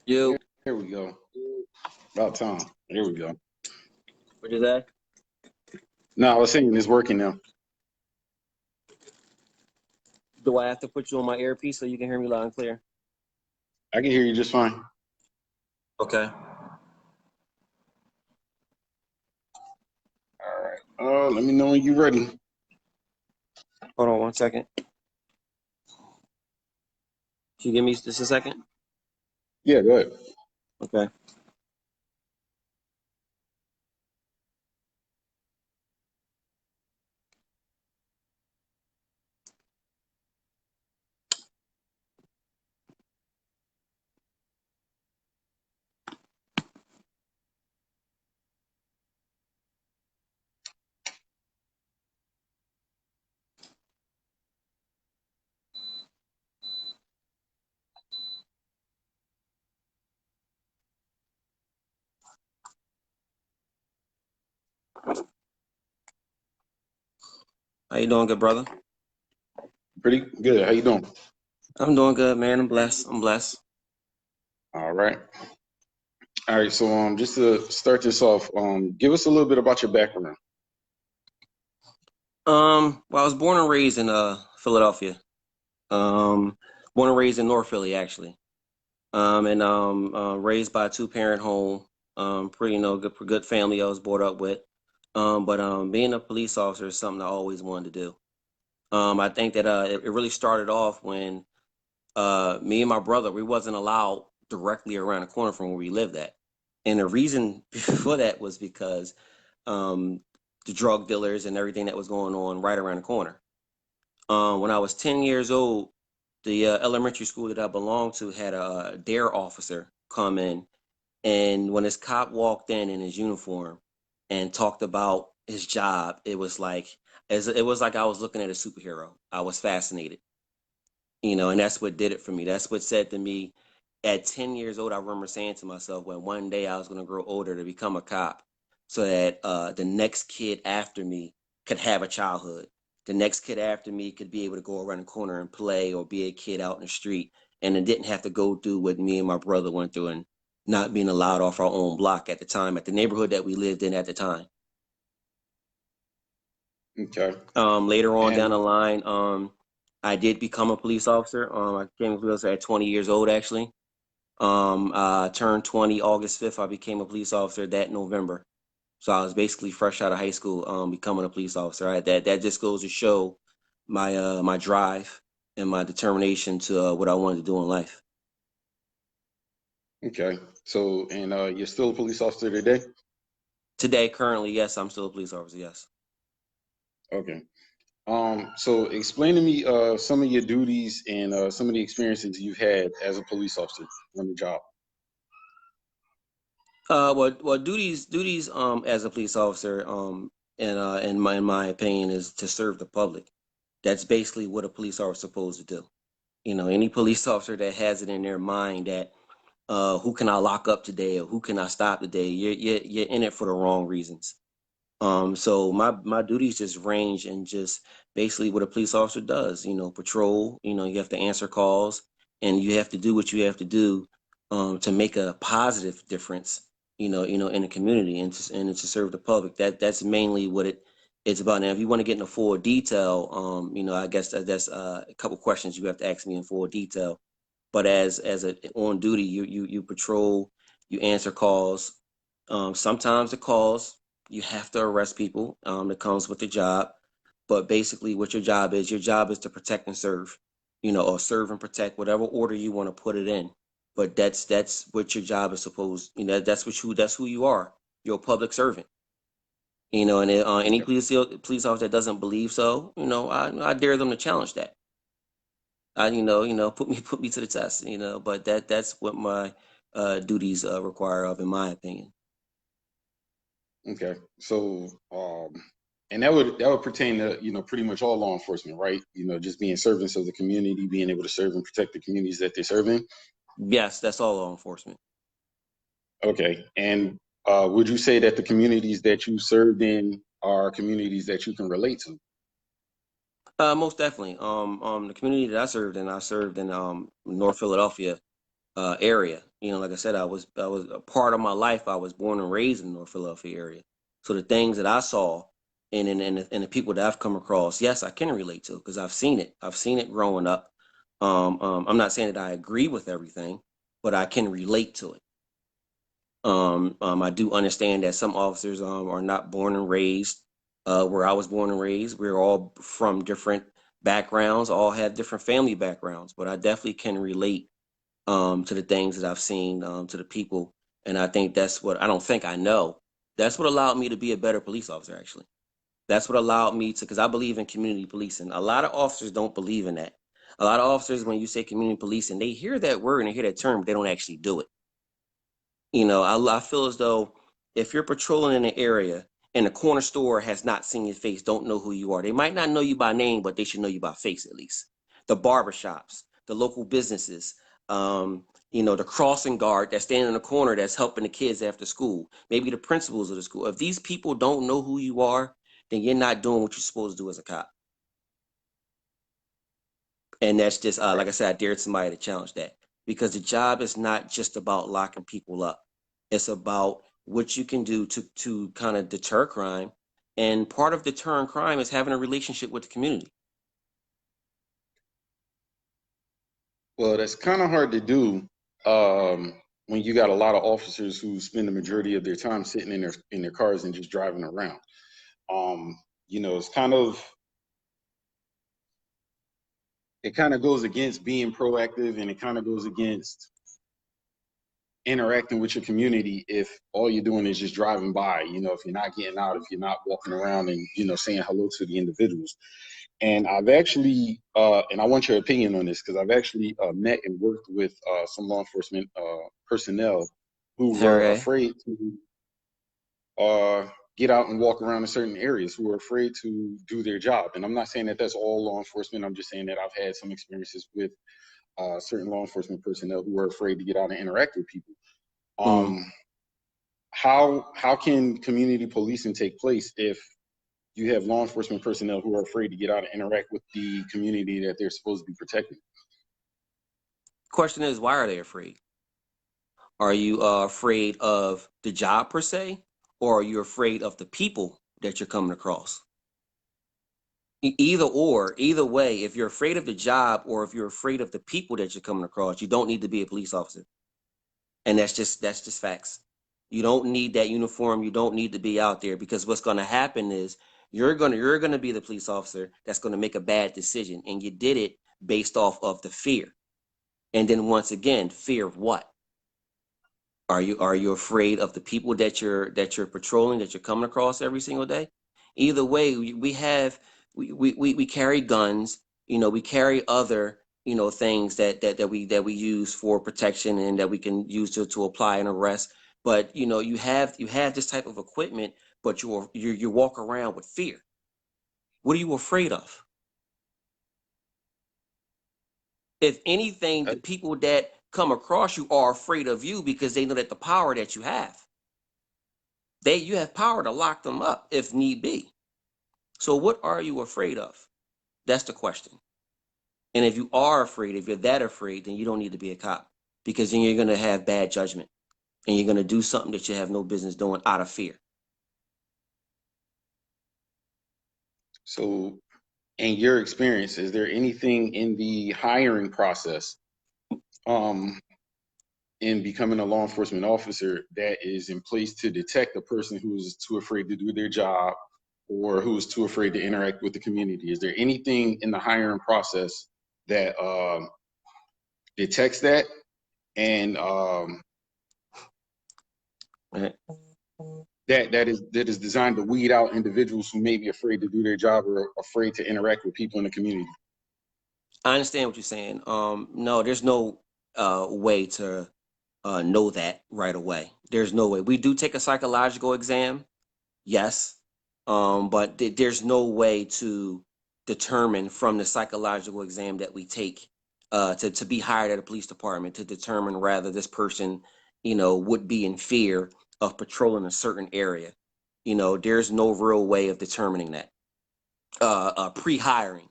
You, Here we go. About time. Here we go. what is that? No, I was saying it's working now. Do I have to put you on my earpiece so you can hear me loud and clear? I can hear you just fine. Okay. All right. Let me know when you're ready. Hold on 1 second. Can you give me just a second? Yeah, go ahead. Okay. How you doing, good brother? Pretty good. How you doing? I'm doing good, man. I'm blessed. I'm blessed. All right. All right. So just to start this off, give us a little bit about your background. Well, I was born and raised in Philadelphia. Um, Born and raised in North Philly, actually. And raised by a two-parent home. Pretty, good family I was brought up with. But being a police officer is something I always wanted to do. I think that it really started off when me and my brother, we wasn't allowed directly around the corner from where we lived at. And the reason for that was because um, the drug dealers and everything that was going on right around the corner. When I was 10 years old, the elementary school that I belonged to had a dare officer come in. And when this cop walked in his uniform and talked about his job, it was like I was looking at a superhero. I was fascinated, and that's what did it for me. That's what said to me at 10 years old. I remember saying to myself, well, one day I was going to grow older to become a cop so that the next kid after me could have a childhood. The next kid after me could be able to go around the corner and play or be a kid out in the street, and it didn't have to go through what me and my brother went through and not being allowed off our own block at the time, at the neighborhood that we lived in at the time. Okay. Later on down And the line, I did become a police officer. I became a police officer at 20 years old, actually. I turned 20 August 5th. I became a police officer that November. So I was basically fresh out of high school, becoming a police officer. That just goes to show my drive and my determination to what I wanted to do in life. okay. So you're still a police officer today? Today, currently, yes, I'm still a police officer. Yes. Okay. So explain to me some of your duties and some of the experiences you've had as a police officer on the job. Well, duties as a police officer in my opinion is to serve the public. That's basically what a police officer is supposed to do. Any police officer that has it in their mind that who can I lock up today or who can I stop today, you're in it for the wrong reasons. So my duties just range and just basically what a police officer does. Patrol. You have to answer calls and you have to do what you have to do to make a positive difference. In the community and to serve the public. That's mainly what it's about. Now, if you want to get into full detail, I guess that's a couple questions you have to ask me in full detail. But as a on duty, you patrol, you answer calls. Sometimes the calls you have to arrest people. That comes with the job. But basically, what your job is to protect and serve. Or serve and protect, whatever order you want to put it in. But that's what your job is supposed. That's who you are. You're a public servant. And any Okay. police officer that doesn't believe so, I dare them to challenge that. Put me to the test. But that's what my duties require of, in my opinion. Okay. So and that would pertain to pretty much all law enforcement, right? Just being servants of the community, being able to serve and protect the communities that they're serving. Yes, that's all law enforcement. Okay. And would you say that the communities that you served in are communities that you can relate to? Most definitely. The community that I served in North Philadelphia. area. You know, like I said, I was a part of my life. I was born and raised in the North Philadelphia area. So the things that I saw and the people that I've come across, yes, I can relate to because I've seen it. I've seen it growing up. I'm not saying that I agree with everything, but I can relate to it. I do understand that some officers are not born and raised where I was born and raised. We're all from different backgrounds, all have different family backgrounds, but I definitely can relate to the things that I've seen, to the people. And I think that's what I don't think I know. That's what allowed me to be a better police officer, actually. That's what allowed me to, because I believe in community policing. A lot of officers don't believe in that. A lot of officers, when you say community policing, they hear that word and they hear that term, but they don't actually do it. You know, I feel as though if you're patrolling in an area and the corner store has not seen your face, don't know who you are. They might not know you by name, but they should know you by face at least. The barbershops, the local businesses, the crossing guard that's standing in the corner that's helping the kids after school, maybe the principals of the school. If these people don't know who you are, then you're not doing what you're supposed to do as a cop. And that's just like I Right. said, I dared somebody to challenge that because the job is not just about locking people up. It's about what you can do to kind of deter crime. And part of deterring crime is having a relationship with the community. Well, that's kind of hard to do when you got a lot of officers who spend the majority of their time sitting in their cars and just driving around. Um, it's it kind of goes against being proactive, and it kind of goes against interacting with your community if all you're doing is just driving by. If you're not getting out, if you're not walking around and saying hello to the individuals. And I've actually, and I want your opinion on this because I've actually met and worked with some law enforcement personnel who were Okay. afraid to get out and walk around in certain areas, who were afraid to do their job. And I'm not saying that that's all law enforcement. I'm just saying that I've had some experiences with certain law enforcement personnel who were afraid to get out and interact with people. Mm. Um, how can community policing take place if you have law enforcement personnel who are afraid to get out and interact with the community that they're supposed to be protecting? Question is, why are they afraid? Are you afraid of the job per se, or are you afraid of the people that you're coming across? Either or, either way, if you're afraid of the job or if you're afraid of the people that you're coming across, you don't need to be a police officer. And that's just facts. You don't need that uniform. You don't need to be out there because what's going to happen is you're going to be the police officer that's going to make a bad decision, and you did it based off of the fear. And then once again, fear of what? Are you afraid of the people that you're patrolling, that you're coming across every single day? Either way, we carry guns, we carry other, things that we use for protection and that we can use to apply an arrest. But you have this type of equipment, but you walk around with fear. What are you afraid of? If anything, Uh, the people that come across you are afraid of you because they know that the power that you have. You have power to lock them up if need be. So what are you afraid of? That's the question. And if you are afraid, if you're that afraid, then you don't need to be a cop because then you're going to have bad judgment and you're going to do something that you have no business doing out of fear. so, in your experience, is there anything in the hiring process, um, in becoming a law enforcement officer, that is in place to detect a person who is too afraid to do their job or who is too afraid to interact with the community? Is there anything in the hiring process that detects that and Right? that is designed to weed out individuals who may be afraid to do their job or afraid to interact with people in the community? I understand what you're saying. No, there's no way to know that right away. There's no way. We do take a psychological exam, yes, but there's no way to determine from the psychological exam that we take to be hired at a police department to determine whether this person, would be in fear of patrolling a certain area. There's no real way of determining that. Pre-hiring,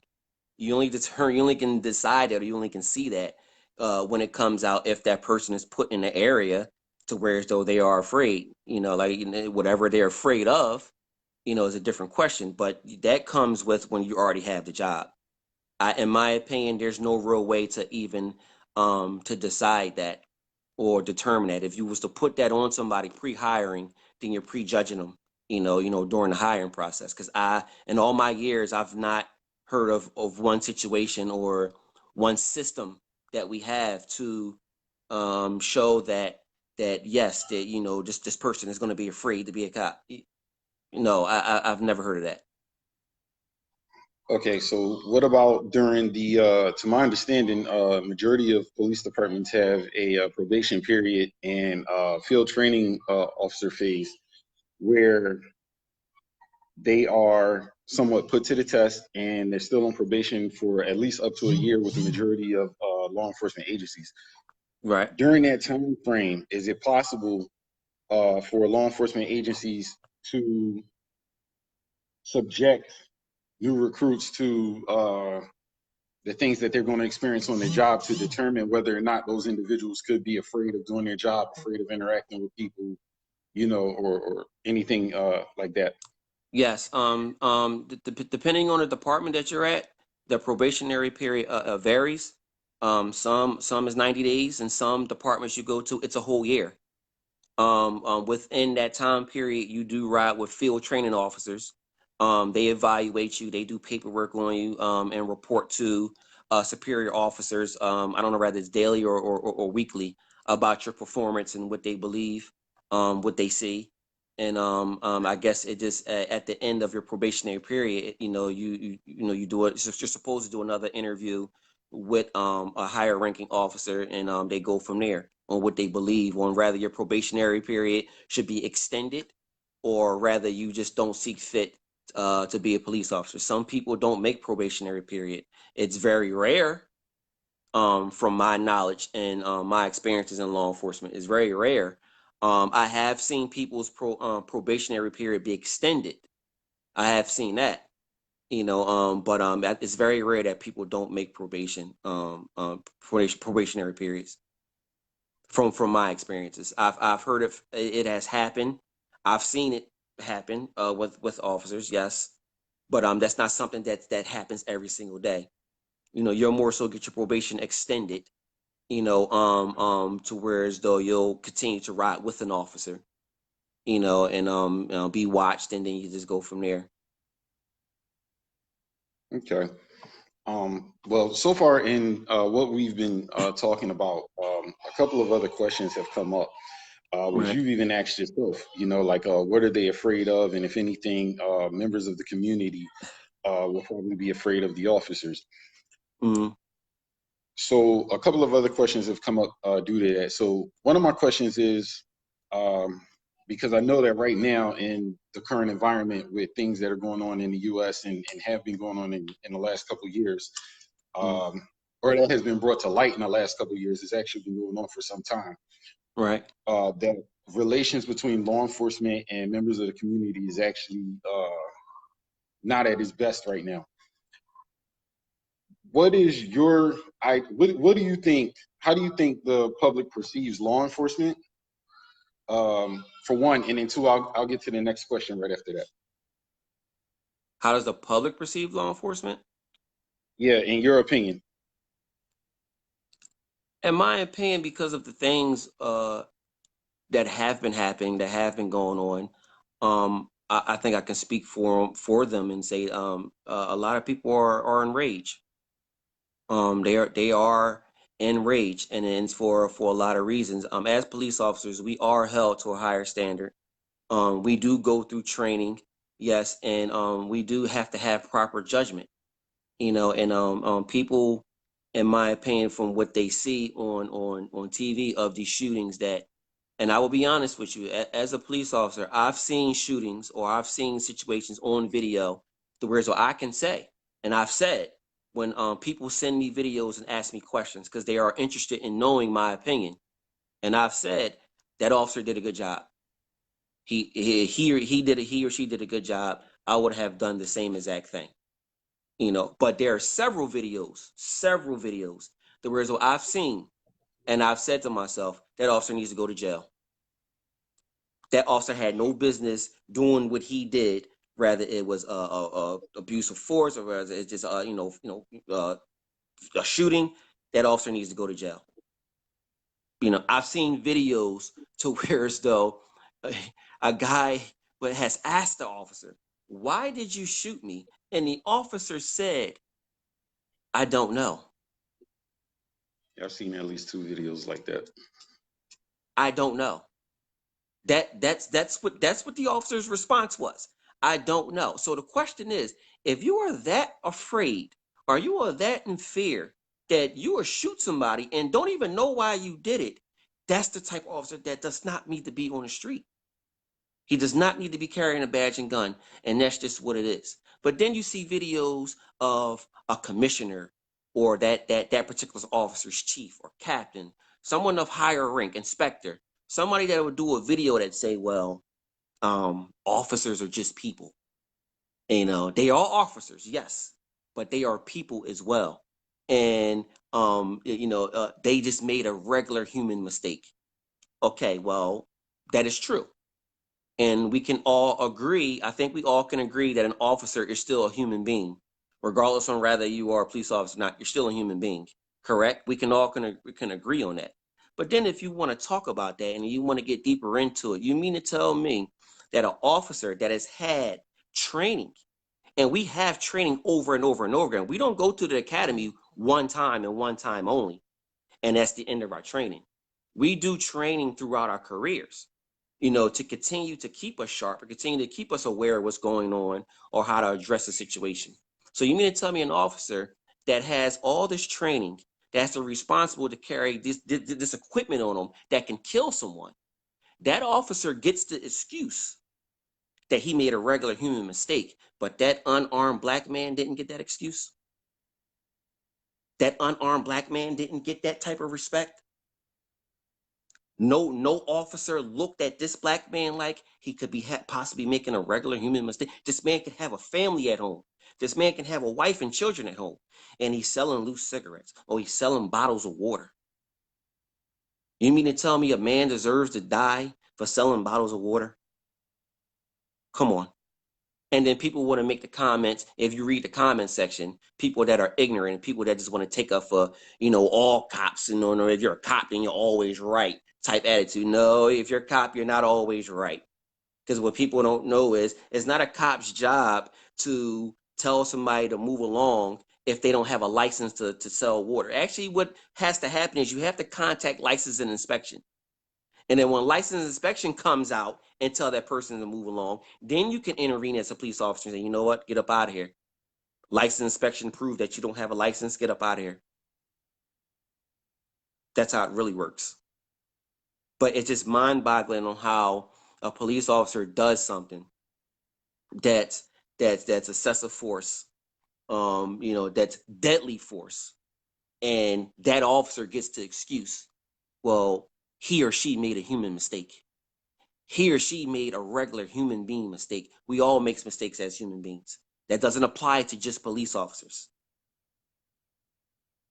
you only can decide that, or you only can see that when it comes out, if that person is put in an area to where as though they are afraid, like whatever they're afraid of, is a different question. But that comes with when you already have the job. In my opinion, there's no real way to even to decide that or determine that. If you was to put that on somebody pre-hiring, then you're prejudging them, during the hiring process. Because in all my years, I've not heard of one situation or one system that we have to show that yes, that this person is going to be afraid to be a cop. No, I've never heard of that. Okay, so what about during the, to my understanding, majority of police departments have a probation period and field training officer phase where they are somewhat put to the test and they're still on probation for at least up to a year with the majority of law enforcement agencies. Right. During that time frame, is it possible for law enforcement agencies to subject new recruits to the things that they're going to experience on their job to determine whether or not those individuals could be afraid of doing their job, afraid of interacting with people, or anything like that? Yes. Depending on the department that you're at, the probationary period varies. Some is 90 days, and some departments you go to, it's a whole year. Within that time period, you do ride with field training officers. They evaluate you, they do paperwork on you, and report to superior officers. I don't know whether it's daily or weekly about your performance and what they believe, what they see. And I guess it just at the end of your probationary period, you do it. You're supposed to do another interview with a higher ranking officer, and they go from there on what they believe on whether your probationary period should be extended or rather you just don't see fit to be a police officer. Some people don't make probationary period. It's very rare, from my knowledge and my experiences in law enforcement. It's very rare. I have seen people's probationary period be extended. I have seen that, but it's very rare that people don't make probationary periods from my experiences. I've heard of it has happened. I've seen it happen with officers, yes, but that's not something that happens every single day. You'll more so get your probation extended, to where as though you'll continue to ride with an officer, and be watched, and then you just go from there. Okay. Well, so far in what we've been talking about, a couple of other questions have come up, which Right. you've even asked yourself, like what are they afraid of? And if anything, members of the community will probably be afraid of the officers. Mm-hmm. So a couple of other questions have come up due to that. So one of my questions is, um, because I know that right now in the current environment with things that are going on in the U.S. and have been going on in the last couple of years, Mm-hmm. um, or that has been brought to light in the last couple of years, it's actually been going on for some time, Right. that relations between law enforcement and members of the community is actually not at its best right now. What is your what do you think, how do you think the public perceives law enforcement, for one, and then two, I'll get to the next question right after that. How does the public perceive law enforcement? Yeah, in your opinion. In my opinion, because of the things that have been happening, that have been going on, I think I can speak for them and say a lot of people are enraged. They are enraged, and it's for a lot of reasons. As police officers, we are held to a higher standard. We do go through training, yes, and we do have to have proper judgment. And people, in my opinion, from what they see on TV of these shootings, that, and I will be honest with you, as a police officer, I've seen shootings or I've seen situations on video to where so I can say, and I've said, when people send me videos and ask me questions because they are interested in knowing my opinion, and I've said that officer did a good job. He or she did a good job. I would have done the same exact thing. But there are several videos Whereas what I've seen, and I've said to myself, that officer needs to go to jail. That officer had no business doing what he did. Rather, it was abuse of force, or whether it's just a shooting. That officer needs to go to jail. I've seen videos to where as though a guy has asked the officer, "Why did you shoot me?" And the officer said, "I don't know. I've seen at least 2 videos like that. I don't know." That's what the officer's response was. I don't know. So the question is, if you are that afraid, or you are that in fear that you will shoot somebody and don't even know why you did it, that's the type of officer that does not need to be on the street. He does not need to be carrying a badge and gun, and that's just what it is. But then you see videos of a commissioner, or that particular officer's chief or captain, someone of higher rank, inspector, somebody that would do a video that say, well, officers are just people. They are officers, yes, but they are people as well. And they just made a regular human mistake. Okay, well, that is true. And we can all agree, I think we all can agree that an officer is still a human being, regardless on whether you are a police officer or not, you're still a human being, correct? We can agree on that. But then if you want to talk about that and you want to get deeper into it, you mean to tell me that an officer that has had training, and we have training over and over and over again, we don't go to the academy one time and one time only, and that's the end of our training. We do training throughout our careers, to continue to keep us sharp, or continue to keep us aware of what's going on, or how to address the situation. So you mean to tell me an officer that has all this training, that's responsible to carry this equipment on them that can kill someone, that officer gets the excuse that he made a regular human mistake, but that unarmed black man didn't get that excuse? That unarmed black man didn't get that type of respect? No officer looked at this black man like he could be possibly making a regular human mistake. This man could have a family at home. This man can have a wife and children at home, and he's selling loose cigarettes, or he's selling bottles of water. You mean to tell me a man deserves to die for selling bottles of water? Come on. And then people want to make the comments. If you read the comment section, people that are ignorant, people that just want to take up for, all cops, and if you're a cop, then you're always right type attitude. No, if you're a cop, you're not always right. Because what people don't know is, it's not a cop's job to tell somebody to move along if they don't have a license to sell water. Actually, what has to happen is you have to contact license and inspection. And then when license inspection comes out and tell that person to move along, then you can intervene as a police officer and say, you know what, get up out of here. License inspection prove that you don't have a license, get up out of here. That's how it really works. But it's just mind-boggling on how a police officer does something that's excessive force, that's deadly force, and that officer gets the excuse, well, he or she made a human mistake. He or she made a regular human being mistake. We all make mistakes as human beings. That doesn't apply to just police officers.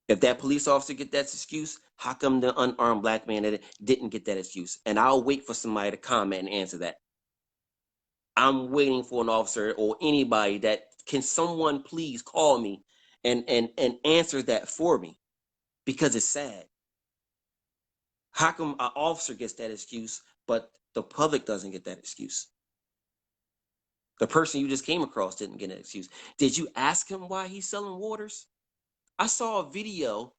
If that police officer get that excuse, how come the unarmed black man didn't get that excuse? And I'll wait for somebody to comment and answer that. I'm waiting for an officer or anybody that can someone please call me and answer that for me, because it's sad. How come an officer gets that excuse, but the public doesn't get that excuse? The person you just came across didn't get an excuse. Did you ask him why he's selling waters? I saw a video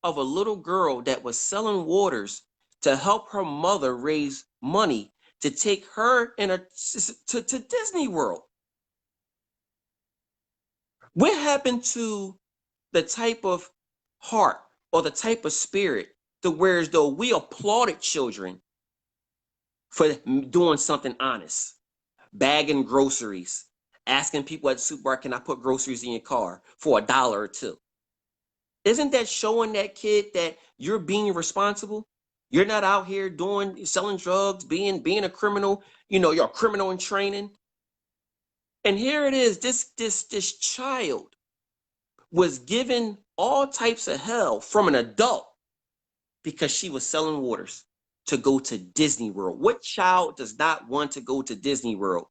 of a little girl that was selling waters to help her mother raise money to take her to Disney World. What happened to the type of heart or the type of spirit to where as though we applauded children for doing something honest, bagging groceries, asking people at the supermarket, can I put groceries in your car for $1 or $2? Isn't that showing that kid that you're being responsible? You're not out here selling drugs, being a criminal. You're a criminal in training. And here it is, this child was given all types of hell from an adult because she was selling waters to go to Disney World. What child does not want to go to Disney World?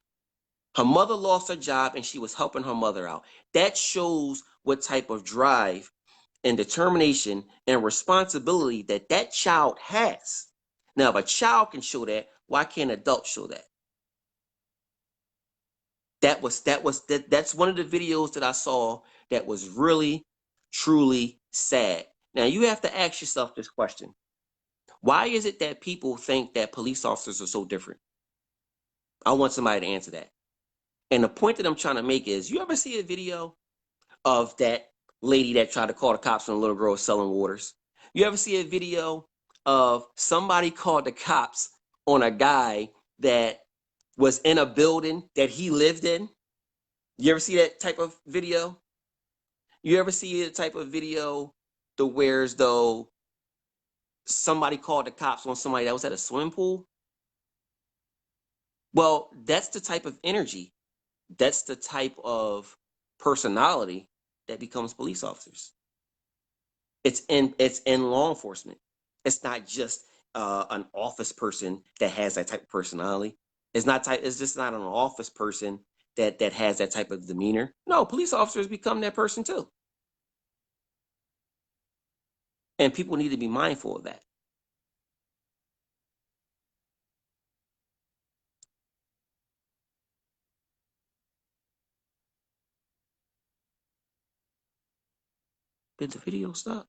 Her mother lost her job and she was helping her mother out. That shows what type of drive and determination and responsibility that that child has. Now, if a child can show that, why can't adults show that? That's one of the videos that I saw that was really, truly sad. Now you have to ask yourself this question. Why is it that people think that police officers are so different? I want somebody to answer that. And the point that I'm trying to make is, you ever see a video of that lady that tried to call the cops on a little girl selling waters? You ever see a video of somebody called the cops on a guy that was in a building that he lived in? You ever see that type of video? You ever see a type of video the whereas though somebody called the cops on somebody that was at a swimming pool? Well, that's the type of energy, that's the type of personality that becomes police officers. It's in law enforcement. It's not just an office person that has that type of personality. It's just not an office person that has that type of demeanor. No, police officers become that person too. And people need to be mindful of that. Did the video stop?